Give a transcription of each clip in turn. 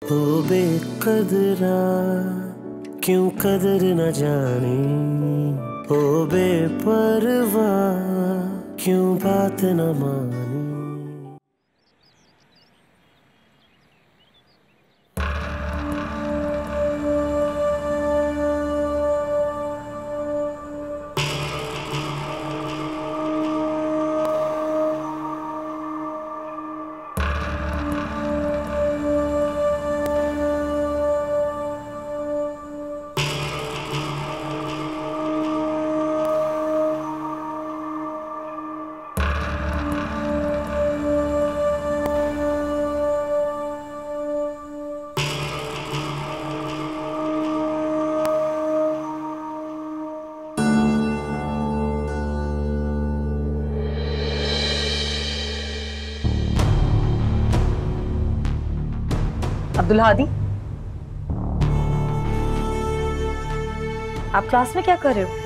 ओ बेकदरा क्यों कदर न जानी, ओ बेपरवाह क्यों बात न मानी। अब्दुल हादी, आप क्लास में क्या कर रहे हो?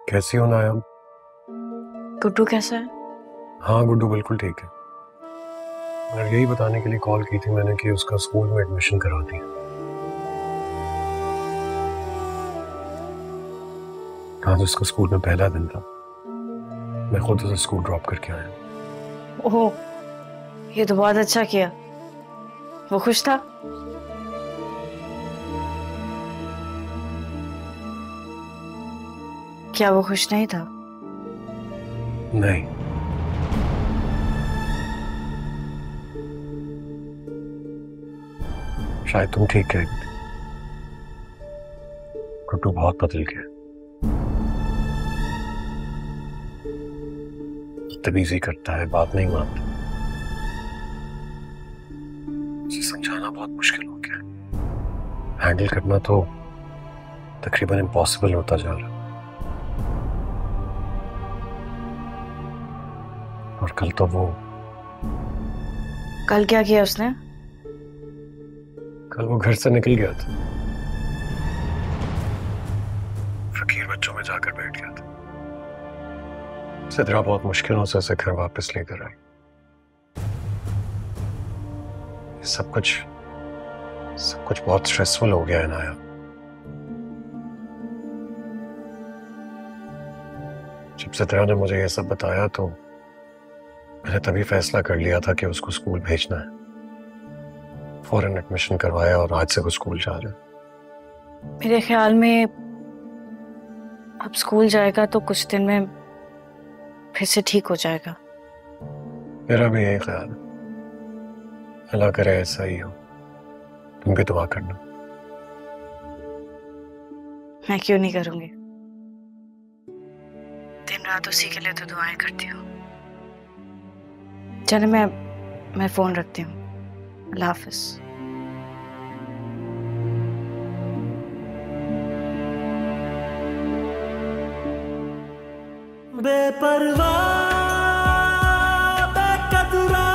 कैसी हो नायाब? गुड्डू कैसा है? हाँ, गुड्डू बिल्कुल ठीक है। और यही बताने के लिए कॉल की थी मैंने कि उसका स्कूल में एडमिशन करा दिया। आज उसका स्कूल में पहला दिन था। मैं खुद उसे स्कूल ड्रॉप करके आया। ओह, ये तो बहुत अच्छा किया। वो खुश था? क्या वो खुश नहीं था? नहीं, शायद तुम ठीक कह रही थी। गुड्डू बहुत बदल गया। बदतमीजी करता है, बात नहीं मानता। उसे समझाना बहुत मुश्किल हो गया। हैंडल करना तो तकरीबन इम्पॉसिबल होता जा रहा। और कल तो वो कल क्या किया उसने? कल वो घर से निकल गया था। फकीर बच्चों में जाकर बैठ गया था। सिद्रा बहुत मुश्किलों से उसे घर वापस लेकर आई। सब कुछ बहुत स्ट्रेसफुल हो गया है नाया। जब सिद्रा ने मुझे ये सब बताया तो मैंने तभी फैसला कर लिया था कि उसको स्कूल भेजना है। फौरन एडमिशन करवाया और आज से वो स्कूल जा रहा है। मेरे ख्याल में अब स्कूल जाएगा तो कुछ दिन में फिर से ठीक हो जाएगा। मेरा भी यही ख्याल है। अल्लाह करे ऐसा ही हो। तुम भी दुआ करना। मैं क्यों नहीं करूंगी? दिन रात उसी के लिए तो दुआएं करती हूँ। चलो मैं फोन रखती हूँ। अल्लाह हाफिज। बेपरवाह बेकदरा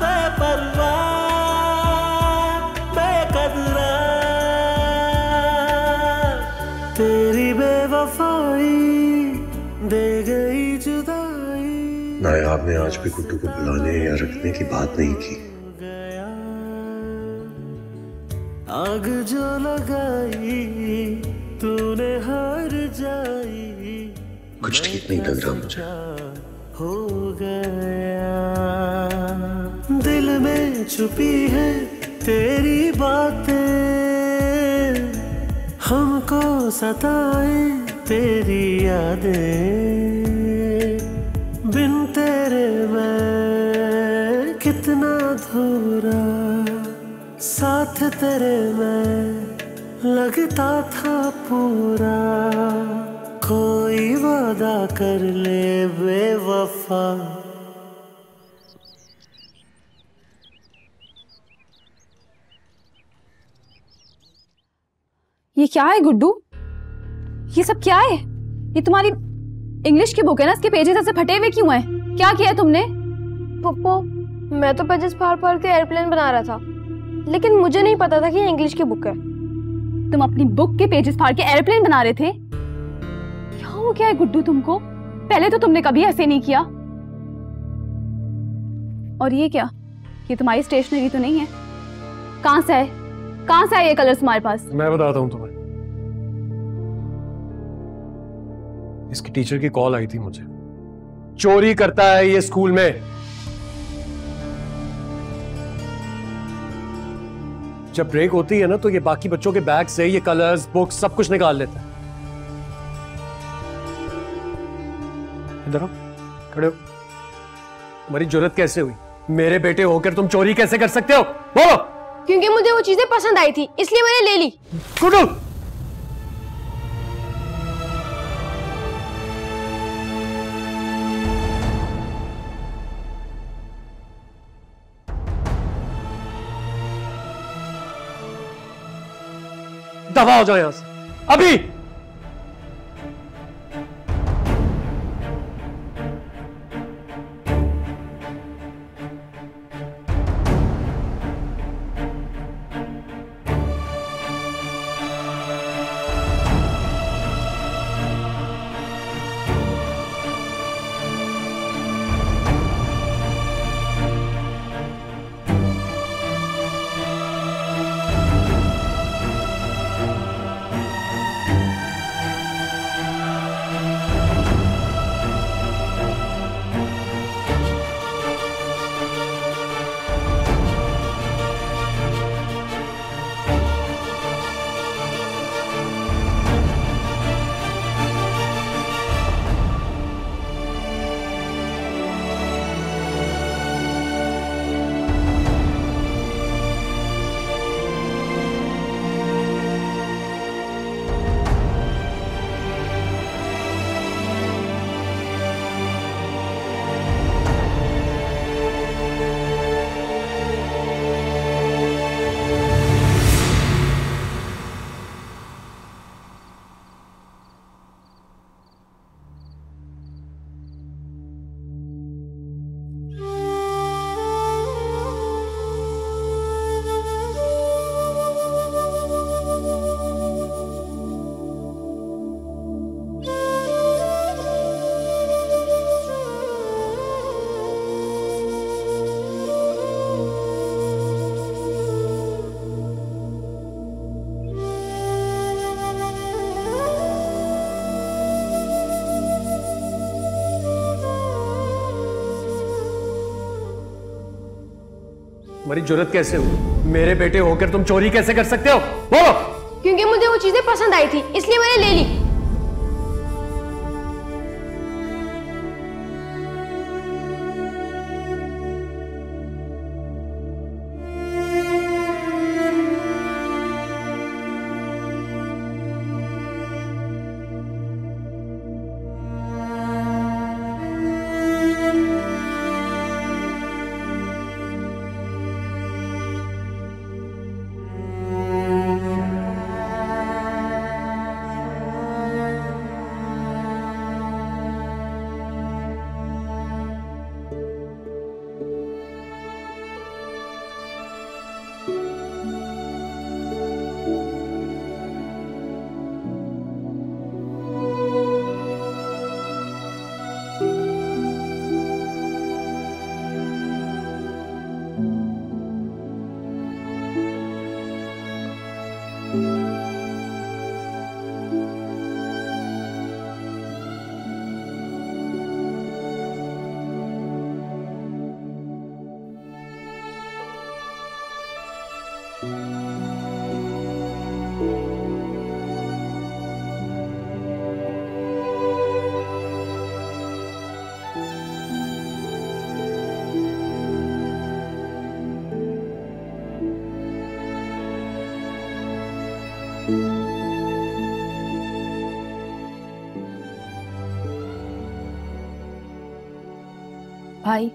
बेपरवाह बेकदरा तेरी बेवफाई दे गई जुदाई। नायाब ने आज भी गुड्डू को बुलाने या रखने की बात नहीं की। आग जो लगाई तूने हार जाई। कुछ ठीक नहीं लग रहा मुझे। हो गया दिल में छुपी है तेरी बातें, हमको सताए तेरी यादें। बिन तेरे मैं कितना अधूरा, साथ तेरे मैं लगता था पूरा। कोई वादा कर ले बेवफा। ये क्या है गुड्डू? ये सब क्या है? ये तुम्हारी इंग्लिश की बुक है ना? इसके पेजेस ऐसे फटे हुए क्यों हैं? क्या किया तुमने? पप्पू, मैं तो पेजेस फाड़ फाड़ के एयरप्लेन बना रहा था, लेकिन मुझे नहीं पता था कि ये इंग्लिश की बुक है। तुम अपनी बुक के पेजेस फाड़ के एयरप्लेन बना रहे थे? क्या हो गया है गुड्डू तुमको? पहले तो तुमने कभी ऐसे नहीं किया। और ये क्या? ये तुम्हारी स्टेशनरी तो नहीं है? कहां से है? कहां से आए ये कलर्स तुम्हारे पास? मैं बताता हूं तुम्हें। इसकी टीचर की कॉल आई थी मुझे। चोरी करता है ये स्कूल में। जब ब्रेक होती है ना तो ये बाकी बच्चों के बैग से ये कलर्स, बुक्स सब कुछ निकाल लेता है। इधर आओ, खड़े हो। तुम्हारी जरूरत कैसे हुई? मेरे बेटे होकर तुम चोरी कैसे कर सकते हो? बोलो। क्योंकि मुझे वो चीजें पसंद आई थी, इसलिए मैंने ले ली। गुड्डू, दफा हो जाओ यहां से अभी। तुम्हारी जरूरत कैसे हुई? मेरे बेटे होकर तुम चोरी कैसे कर सकते हो? बोलो। क्योंकि मुझे वो चीजें पसंद आई थी, इसलिए मैंने ले ली। भाई,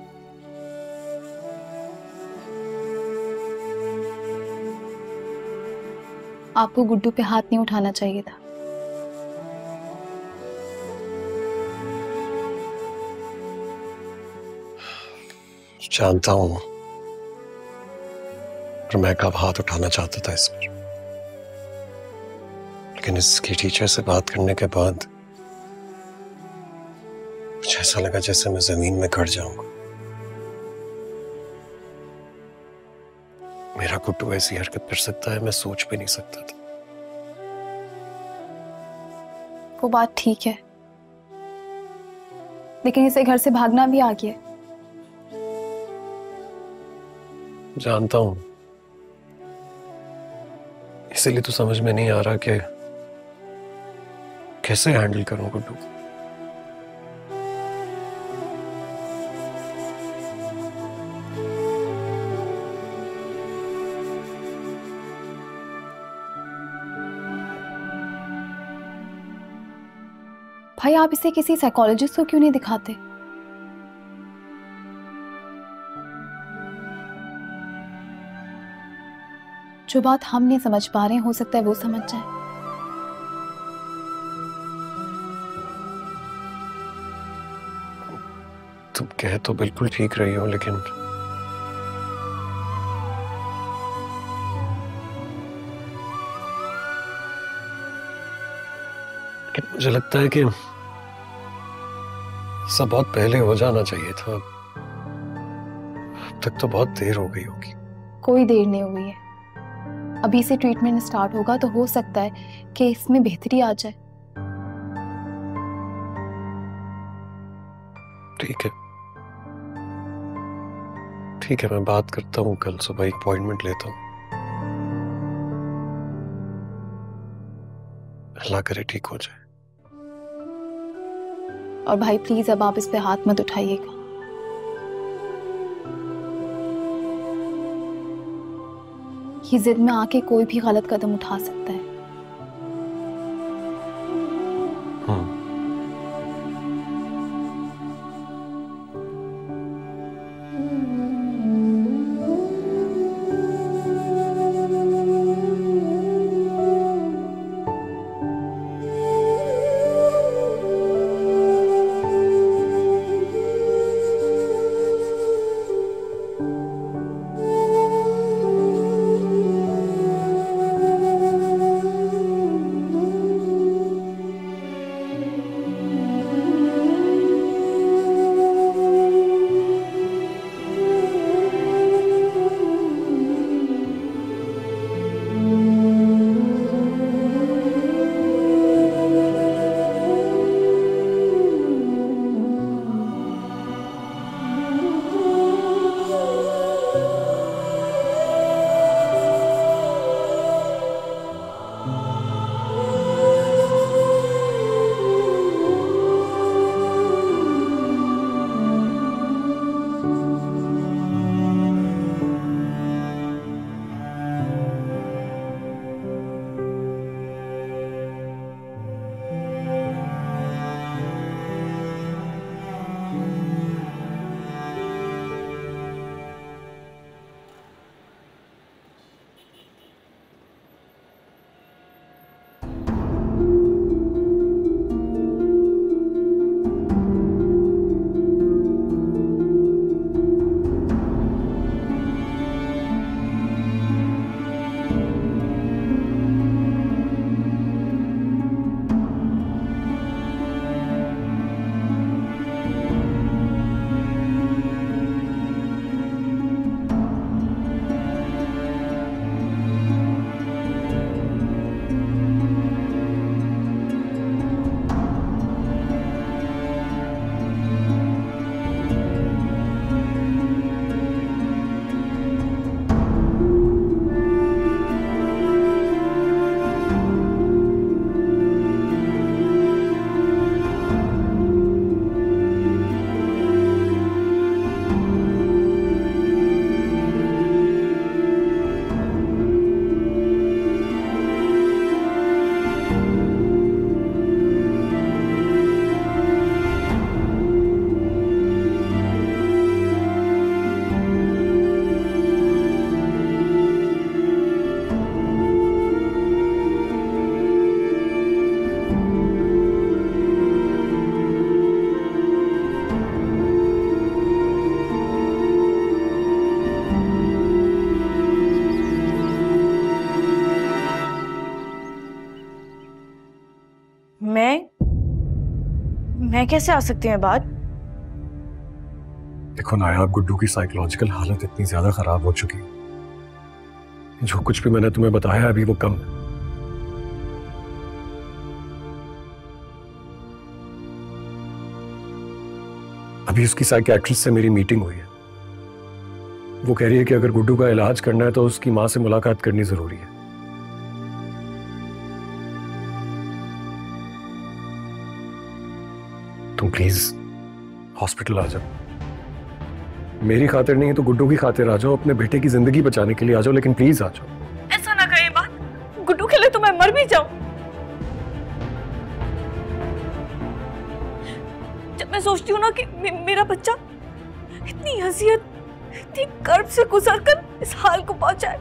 आपको गुड्डू पे हाथ नहीं उठाना चाहिए था। जानता हूं, पर मैं कब हाथ उठाना चाहता था इस पर, लेकिन इसकी टीचर से बात करने के बाद मुझे ऐसा लगा जैसे मैं जमीन में गड़ जाऊंगा। मेरा गुड्डू ऐसी हरकत कर सकता है, मैं सोच भी नहीं सकता था। वो बात ठीक है, लेकिन इसे घर से भागना भी आ गया। जानता हूं, इसीलिए तो समझ में नहीं आ रहा कि कैसे हैंडल करूं गुड्डू। भाई, आप इसे किसी साइकोलॉजिस्ट को क्यों नहीं दिखाते? जो बात हम नहीं समझ पा रहे हैं, हो सकता है वो समझ जाए। तुम कह तो बिल्कुल ठीक रही हो, लेकिन मुझे लगता है कि सब बहुत पहले हो जाना चाहिए था। अब तक तो बहुत देर हो गई होगी। कोई देर नहीं हुई है। अभी से ट्रीटमेंट स्टार्ट होगा तो हो सकता है कि इसमें बेहतरी आ जाए। ठीक है, ठीक है, मैं बात करता हूँ, कल सुबह एक अपॉइंटमेंट लेता हूँ। अल्लाह करे ठीक हो जाए। और भाई प्लीज, अब आप इस पे हाथ मत उठाइएगा। ये जिद में आके कोई भी गलत कदम उठा सकता है। मैं कैसे आ सकती हूँ बात? देखो नायाब, गुड्डू की साइकोलॉजिकल हालत इतनी ज्यादा खराब हो चुकी है, जो कुछ भी मैंने तुम्हें बताया अभी वो कम है। अभी उसकी साइकियाट्रिस्ट से मेरी मीटिंग हुई है। वो कह रही है कि अगर गुड्डू का इलाज करना है तो उसकी मां से मुलाकात करनी जरूरी है। तुम प्लीज हॉस्पिटल आ जाओ। मेरी खातिर नहीं तो गुड्डू की खातिर आ जाओ, अपने बेटे की जिंदगी बचाने के लिए आ जाओ, लेकिन प्लीज आ जाओ। ऐसा ना कहिए बात, गुड्डू के लिए तो मैं मर भी जाऊं। जब मैं सोचती हूँ ना कि मेरा बच्चा इतनी हसीयत, इतनी कर्ब से गुजरकर इस हाल को पहुंचा है,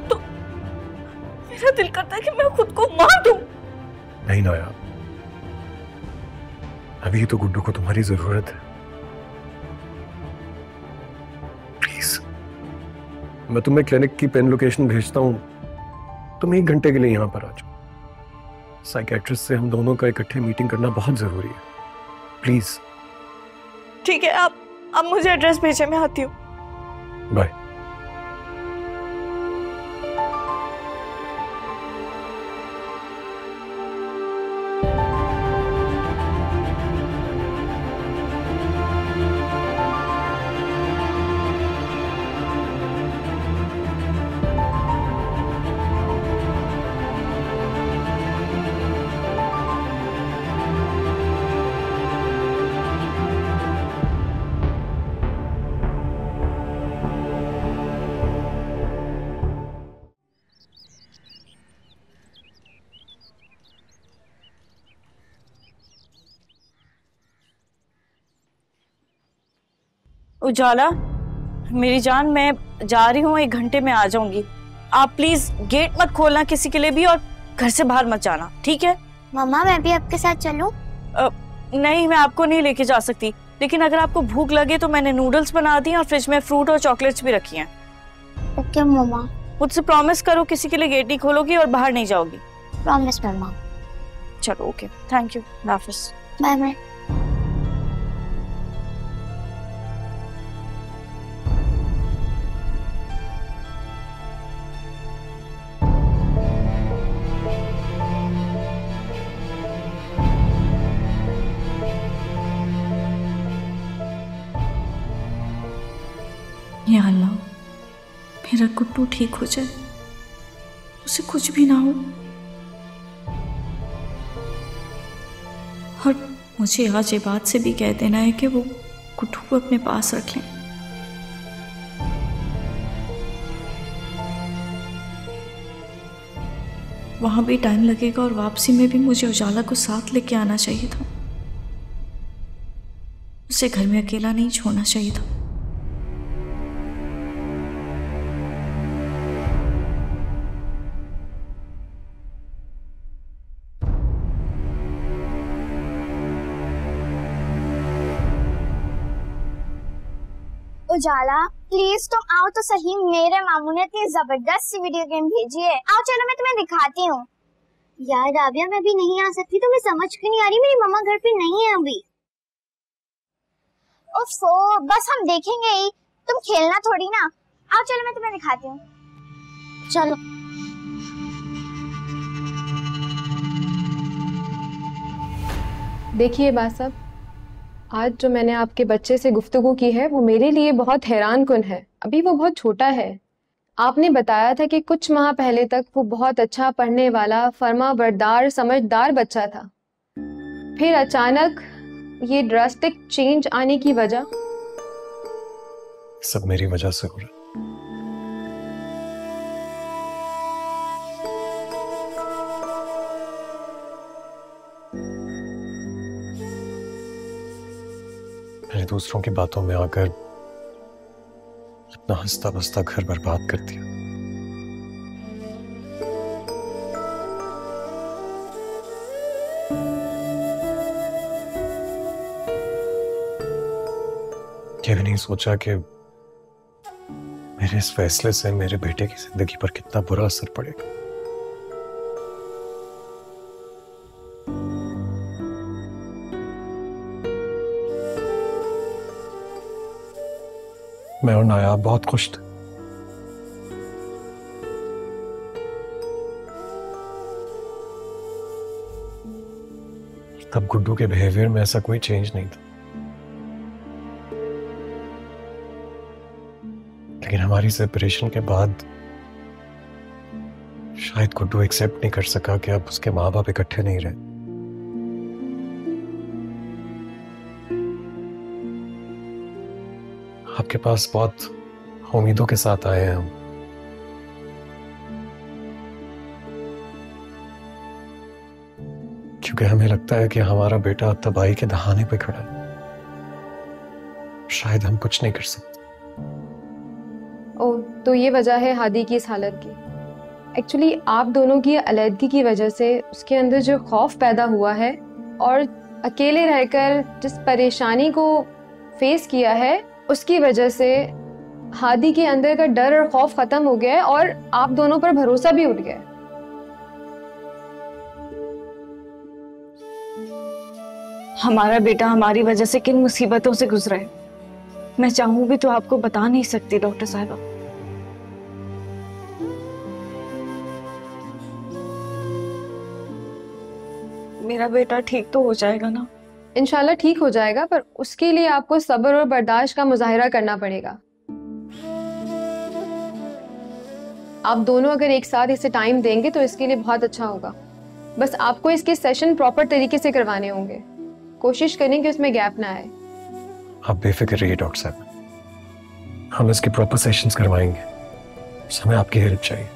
तो मेरा दिल करता है कि मैं खुद को मार दूं। नहीं नायाब, अभी तो गुड्डू को तुम्हारी जरूरत है। प्लीज, मैं तुम्हें क्लिनिक की पिन लोकेशन भेजता हूं, तुम 1 घंटे के लिए यहां पर आ जाओ। साइकियाट्रिस्ट से हम दोनों का इकट्ठे मीटिंग करना बहुत जरूरी है। प्लीज। ठीक है, आप मुझे एड्रेस भेजें, मैं आती हूँ। बाय। उजाला, मेरी जान, मैं जा रही हूँ, 1 घंटे में आ जाऊंगी। आप प्लीज गेट मत खोलना किसी के लिए भी, और घर से बाहर मत जाना, ठीक है? मम्मा मैं भी आपके साथ चलूं? नहीं, मैं आपको नहीं लेके जा सकती, लेकिन अगर आपको भूख लगे तो मैंने नूडल्स बना दी और फ्रिज में फ्रूट और चॉकलेट्स भी रखी हैं। ओके मम्मा। मुझसे प्रॉमिस करो किसी के लिए गेट नहीं खोलोगी और बाहर नहीं जाओगी। Promise mamma. चलो ओके, थैंक यू, हाफिज। Bye bye. या अल्लाह, मेरा गुड्डू ठीक हो जाए, उसे कुछ भी ना हो, और मुझे आज ये बात से भी कह देना है कि वो गुड्डू को अपने पास रख लें। वहां भी टाइम लगेगा और वापसी में भी मुझे उजाला को साथ लेके आना चाहिए था। उसे घर में अकेला नहीं छोड़ना चाहिए था। उजाला प्लीज तो आओ तो सही, मेरे मामू ने इतनी जबरदस्त सी वीडियो गेम भेजी है। आओ चलो मैं तुम्हें दिखाती हूँ। यार राबिया मैं भी नहीं आ सकती, तुम्हें समझ क्यों नहीं आ रही? मेरी मम्मा घर पे नहीं है अभी। ओफो, बस हम देखेंगे ही, तुम खेलना थोड़ी ना। आओ चलो मैं तुम्हें दिखाती हूँ, चलो। देखिए बासब, आज जो मैंने आपके बच्चे से गुफ्तगू की है वो मेरे लिए बहुत हैरान कुन है। अभी वो बहुत छोटा है। आपने बताया था कि कुछ माह पहले तक वो बहुत अच्छा पढ़ने वाला, फर्माबरदार, समझदार बच्चा था। फिर अचानक ये ड्रास्टिक चेंज आने की वजह? सब मेरी वजह से हो रहा है। मैंने दूसरों की बातों में आकर अपना हंसता बसता घर बर्बाद कर दिया। ये भी नहीं सोचा कि मेरे इस फैसले से मेरे बेटे की जिंदगी पर कितना बुरा असर पड़ेगा। मैं और नायाब बहुत खुश थे। तब गुड्डू के बिहेवियर में ऐसा कोई चेंज नहीं था, लेकिन हमारी सेपरेशन के बाद शायद गुड्डू एक्सेप्ट नहीं कर सका कि अब उसके माँ बाप इकट्ठे नहीं रहे। आपके पास बहुत उम्मीदों के साथ आए हैं हम। क्योंकि हमें लगता है कि हमारा बेटा तबाही के दहाने पे खड़ा है, शायद हम कुछ नहीं कर सकते। ओह, तो ये वजह है हादी की इस हालत की। एक्चुअली आप दोनों की अलग की वजह से उसके अंदर जो खौफ पैदा हुआ है और अकेले रहकर जिस परेशानी को फेस किया है, उसकी वजह से हादी के अंदर का डर और खौफ खत्म हो गया है और आप दोनों पर भरोसा भी उठ गया है। हमारा बेटा हमारी वजह से किन मुसीबतों से गुजरा है, मैं चाहूं भी तो आपको बता नहीं सकती डॉक्टर साहिबा। मेरा बेटा ठीक तो हो जाएगा ना? इंशाल्लाह ठीक हो जाएगा, पर उसके लिए आपको सब्र और बर्दाश्त का मुजाहिरा करना पड़ेगा। आप दोनों अगर एक साथ इसे टाइम देंगे तो इसके लिए बहुत अच्छा होगा। बस आपको इसके सेशन प्रॉपर तरीके से करवाने होंगे। कोशिश करें कि उसमें गैप ना आए। आप बेफिक्र रहिए डॉक्टर साहब, हम इसके प्रॉपर सेशंस करवाएंगे। हमें आपकी हेल्प चाहिए।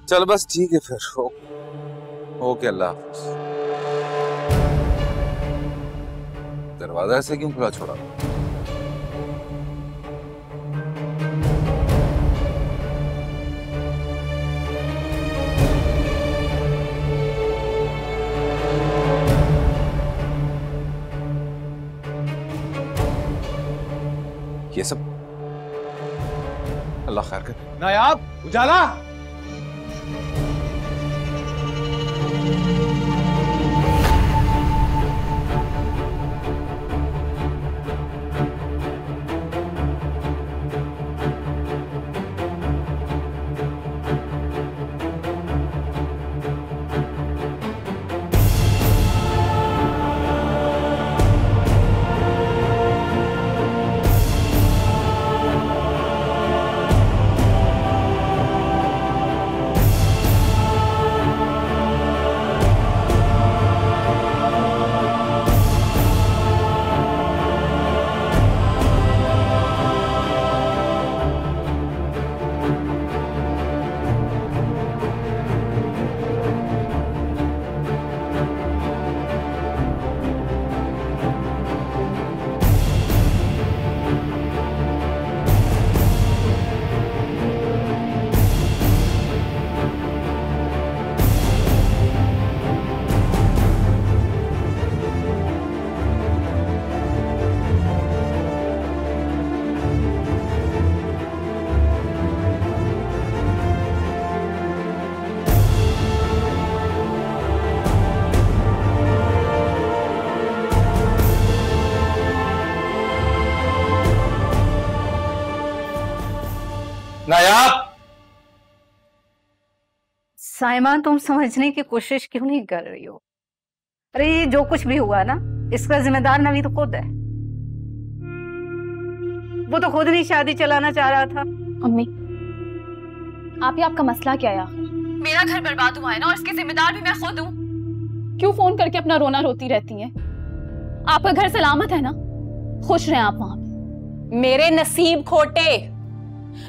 चल बस ठीक है फिर। ओके, अल्लाह हाफिज। दरवाजा ऐसे क्यों खुला छोड़ा? ये सब अल्लाह खैर करे। नायाब, उजाला। नायाब, साइमा, तुम समझने की कोशिश क्यों नहीं कर रही हो? अरे ये जो कुछ भी हुआ ना, इसका जिम्मेदार नवी तो खुद है। वो तो खुद नहीं शादी चलाना चाह रहा था। अम्मी, आप ही आपका मसला क्या है आखिर? मेरा घर बर्बाद हुआ है ना, और इसकी जिम्मेदार भी मैं खुद हूँ। क्यों फोन करके अपना रोना रोती रहती हैं? आपका घर सलामत है ना? खुश रहें आप वहां पे। मेरे नसीब खोटे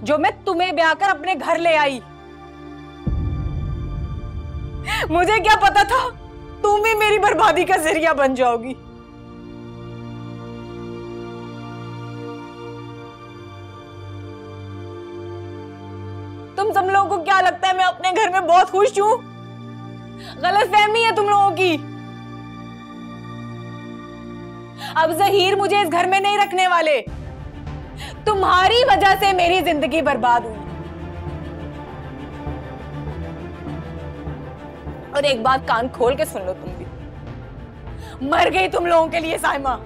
जो मैं तुम्हें ब्याह कर अपने घर ले आई। मुझे क्या पता था तुम ही मेरी बर्बादी का जरिया बन जाओगी। तुम सब लोगों को क्या लगता है मैं अपने घर में बहुत खुश हूं? गलतफहमी है तुम लोगों की। अब जहीर मुझे इस घर में नहीं रखने वाले। तुम्हारी वजह से मेरी जिंदगी बर्बाद हुई। और एक बात कान खोल के सुन लो तुम भी, मर गई तुम लोगों के लिए साइमा।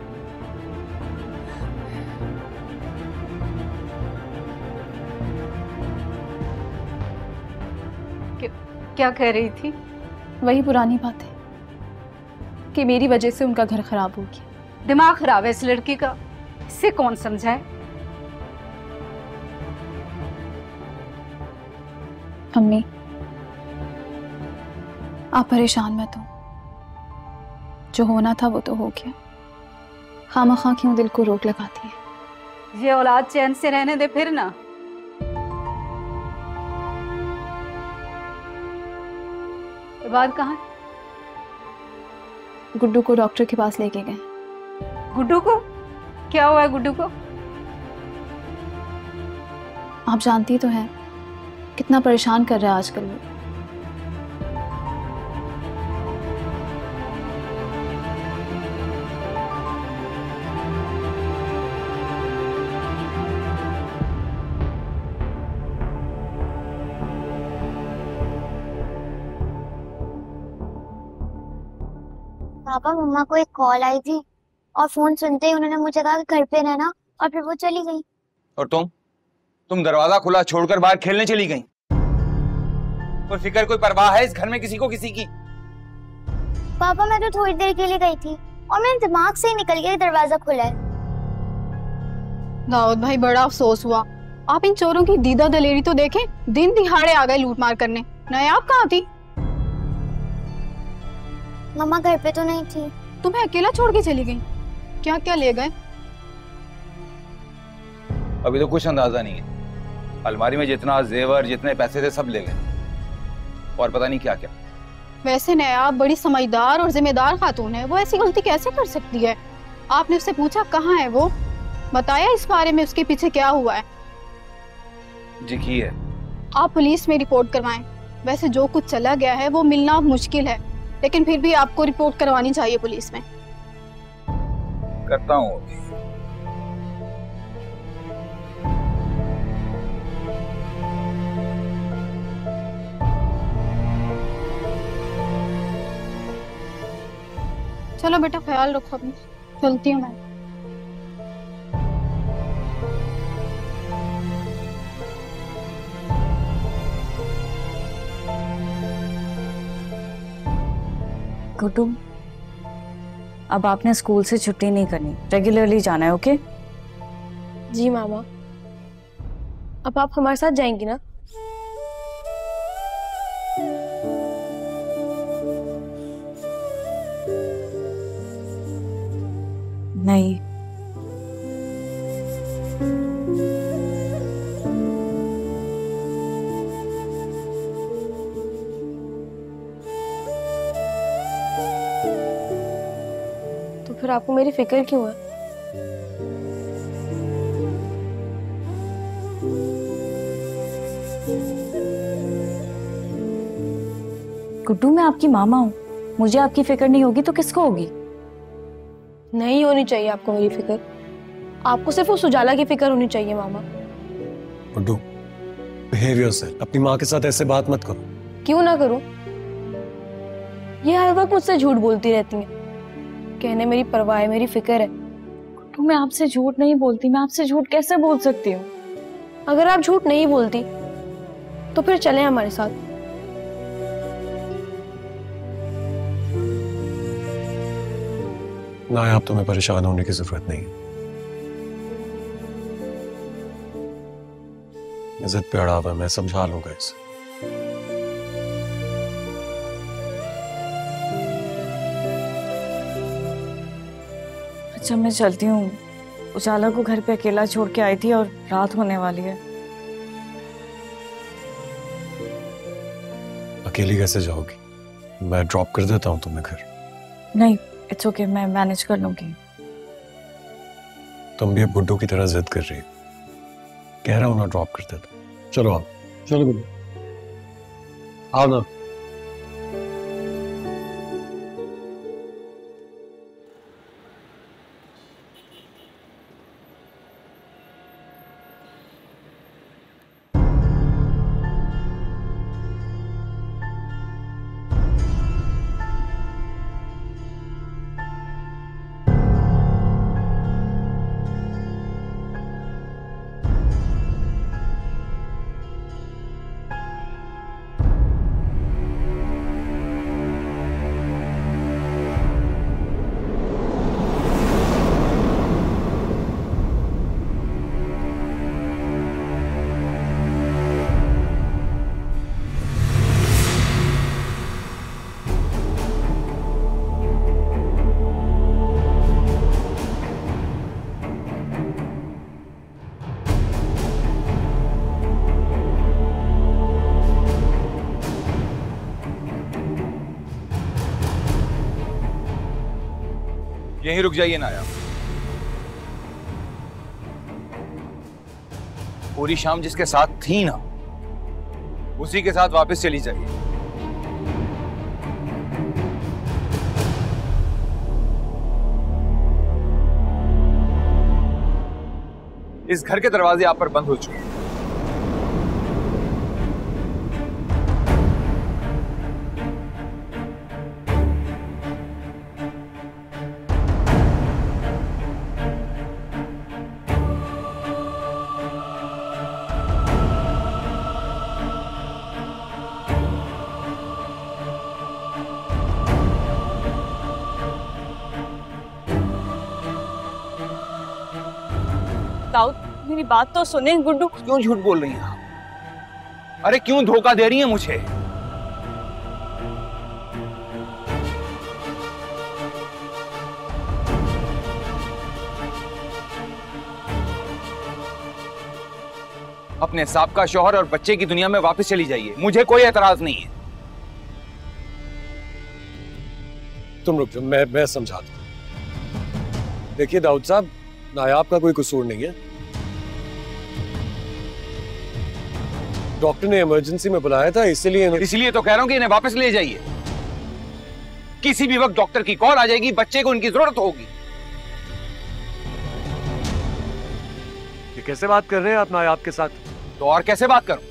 क्या कह रही थी? वही पुरानी बात है कि मेरी वजह से उनका घर खराब हो गया। दिमाग खराब है इस लड़की का, इससे कौन समझाए? अम्मी, आप परेशान मत हो, जो होना था वो तो हो गया। खामखा क्यों दिल को रोक लगाती है? ये औलाद चैन से रहने दे फिर ना। ये बात कहाँ? गुड्डू को डॉक्टर के पास लेके गए। गुड्डू को? क्या हुआ है गुड्डू को? आप जानती तो हैं कितना परेशान कर रहा है आजकल वो। पापा, मम्मा को एक कॉल आई थी और फोन सुनते ही उन्होंने मुझे कहा कि घर पे रहना, और फिर वो चली गई। और तुम दरवाजा खुला छोड़कर बाहर खेलने चली गई। कोई फिक्र कोई परवाह है इस घर में किसी को किसी की? पापा, मैं तो थोड़ी देर के लिए गई थी और मेरे दिमाग से ही निकल गया दरवाजा खुला है। दाऊद भाई, बड़ा अफसोस हुआ। आप इन चोरों की दीदा दलेरी तो देखें, दिन दिहाड़े आ गए लूट मार करने। नायाब कहाँ थी? मम्मा घर पे तो नहीं थी। तुम्हें अकेला छोड़ के चली गई? क्या क्या ले गए? अभी तो कुछ अंदाजा नहीं है। अलमारी में जितना जेवर जितने पैसे थे सब ले गए, और पता नहीं क्या क्या। वैसे नायाब बड़ी समझदार और जिम्मेदार खातून है, वो ऐसी गलती कैसे कर सकती है? आपने उससे पूछा कहाँ है वो? बताया इस बारे में उसके पीछे क्या हुआ है? जी की है। आप पुलिस में रिपोर्ट करवाएं। वैसे जो कुछ चला गया है वो मिलना मुश्किल है, लेकिन फिर भी आपको रिपोर्ट करवानी चाहिए पुलिस में। करता हूँ। चलो बेटा, ख्याल रखो अपना। चलती हूँ मैं। गुड्डू, अब आपने स्कूल से छुट्टी नहीं करनी, रेगुलरली जाना है, ओके? जी मामा। अब आप हमारे साथ जाएंगी ना? नहीं। तो फिर आपको मेरी फिक्र क्यों है? गुड्डू, मैं आपकी मामा हूँ, मुझे आपकी फिक्र नहीं होगी तो किसको होगी? नहीं होनी चाहिए आपको मेरी फिक्र। आपको सिर्फ उस उजाला की फिक्र होनी चाहिए मामा। Guddu, behave yourself. अपनी माँ के साथ ऐसे बात मत करो। क्यों ना करूं? ये हर वक्त मुझसे झूठ बोलती रहती हैं। कहने मेरी परवाह है, मेरी फिक्र है। गुड्डू, मैं आपसे झूठ नहीं बोलती। मैं आपसे झूठ कैसे बोल सकती हूँ? अगर आप झूठ नहीं बोलती तो फिर चलें हमारे साथ। ना, आप तुम्हें परेशान होने की जरूरत नहीं है। इज्जत पे अड़ा हुआ, मैं समझा लूंगा इसे। अच्छा, मैं चलती हूँ। उजाला को घर पे अकेला छोड़ के आई थी और रात होने वाली है। अकेली कैसे जाओगी? मैं ड्रॉप कर देता हूँ तुम्हें घर। नहीं, इट्स ओके, मैं मैनेज कर लूंगी। तुम भी अब गुड्डू की तरह जिद कर रही हो। कह रहा हूं ना, ड्रॉप कर देता। चलो आओ, चलो गुड्डू, आओ ना। यहीं रुक जाइए नायाब। पूरी शाम जिसके साथ थी ना, उसी के साथ वापस चली जाइए। इस घर के दरवाजे आप पर बंद हो चुके हैं। दाऊद, मेरी बात तो सुने। गुड्डू, क्यों झूठ बोल रही हैं आप? अरे क्यों धोखा दे रही हैं मुझे? अपने साबका शौहर और बच्चे की दुनिया में वापस चली जाइए, मुझे कोई एतराज नहीं है। तुम रुक जाओ, मैं समझाता हूं। देखिए दाऊद साहब, नायाब का कोई कसूर नहीं है। डॉक्टर ने इमरजेंसी में बुलाया था, इसलिए तो कह रहा हूं कि इन्हें वापस ले जाइए। किसी भी वक्त डॉक्टर की कॉल आ जाएगी, बच्चे को इनकी जरूरत होगी। ये कैसे बात कर रहे हैं आप नायाब के साथ? तो और कैसे बात करूं?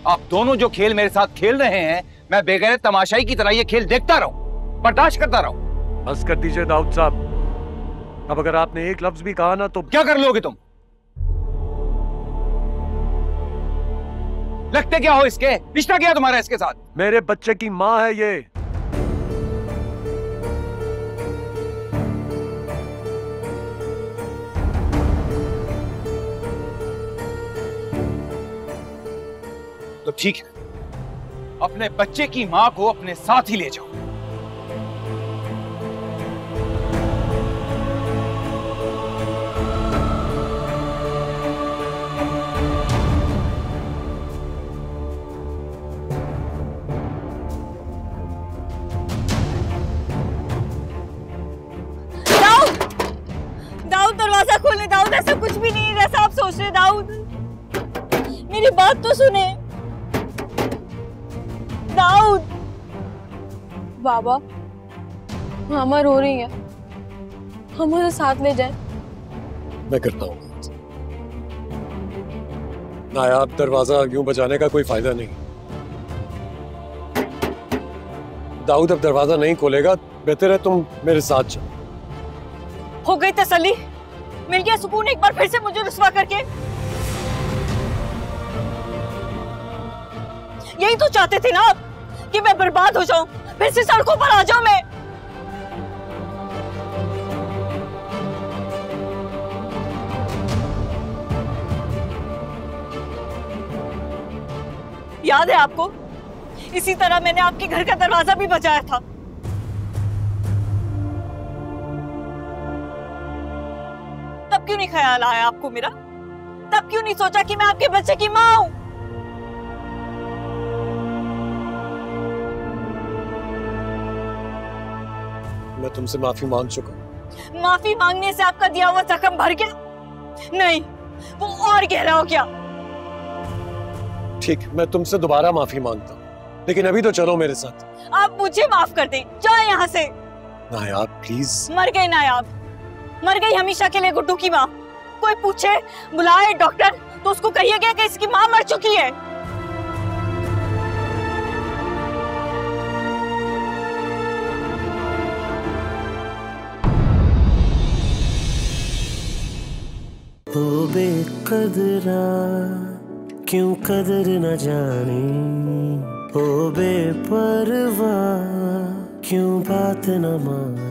आप दोनों जो खेल मेरे साथ खेल रहे हैं, मैं बेगैरत तमाशाई की तरह ये खेल देखता रहूं, बर्दाश्त करता रहूं। बस कर दीजिए दाऊद साहब। अब अगर आपने एक लफ्ज भी कहा ना तो क्या कर लोगे तुम? लगते क्या हो इसके? रिश्ता क्या तुम्हारा इसके साथ? मेरे बच्चे की माँ है ये। तो ठीक है, अपने बच्चे की मां को अपने साथ ही ले जाओ। दाऊद, दरवाजा खोले। दाऊद, ऐसा कुछ भी नहीं है जैसा आप सोच रहे। दाऊद, मेरी बात तो सुने। दाऊद। बाबा, मामा रो रही है, हम उन्हें साथ ले जाएं। मैं करता हूँ। नायाब, दरवाजा यूं बजाने का कोई फायदा नहीं। दाऊद अब दरवाजा नहीं खोलेगा, बेहतर है तुम मेरे साथ चलो। हो गई तसल्ली? मिल गया सुकून एक बार फिर से मुझे रुस्वा करके? यही तो चाहते थे ना आप, कि मैं बर्बाद हो जाऊं, फिर से सड़कों पर आ जाऊं मैं। याद है आपको? इसी तरह मैंने आपके घर का दरवाजा भी बचाया था। तब क्यों नहीं ख्याल आया आपको मेरा? तब क्यों नहीं सोचा कि मैं आपके बच्चे की मां हूं? मैं तुमसे माफी मांग चुका हूं। माफी मांगने से आपका दिया हुआ जख्म भर गया? नहीं, वो और गहरा हो गया। ठीक, मैं तुमसे दोबारा माफी मांगता हूँ, लेकिन अभी तो चलो मेरे साथ। आप मुझे माफ कर दें, जाए यहाँ से। नायाब प्लीज। मर गई नायाब, मर गई हमेशा के लिए गुड्डू की माँ। कोई पूछे, बुलाए डॉक्टर, तो उसको कहिएगा कि इसकी माँ मर चुकी है। ओ बेकदरा क्यों कदर न जानी, ओ बेपरवाह क्यों बात न मानी।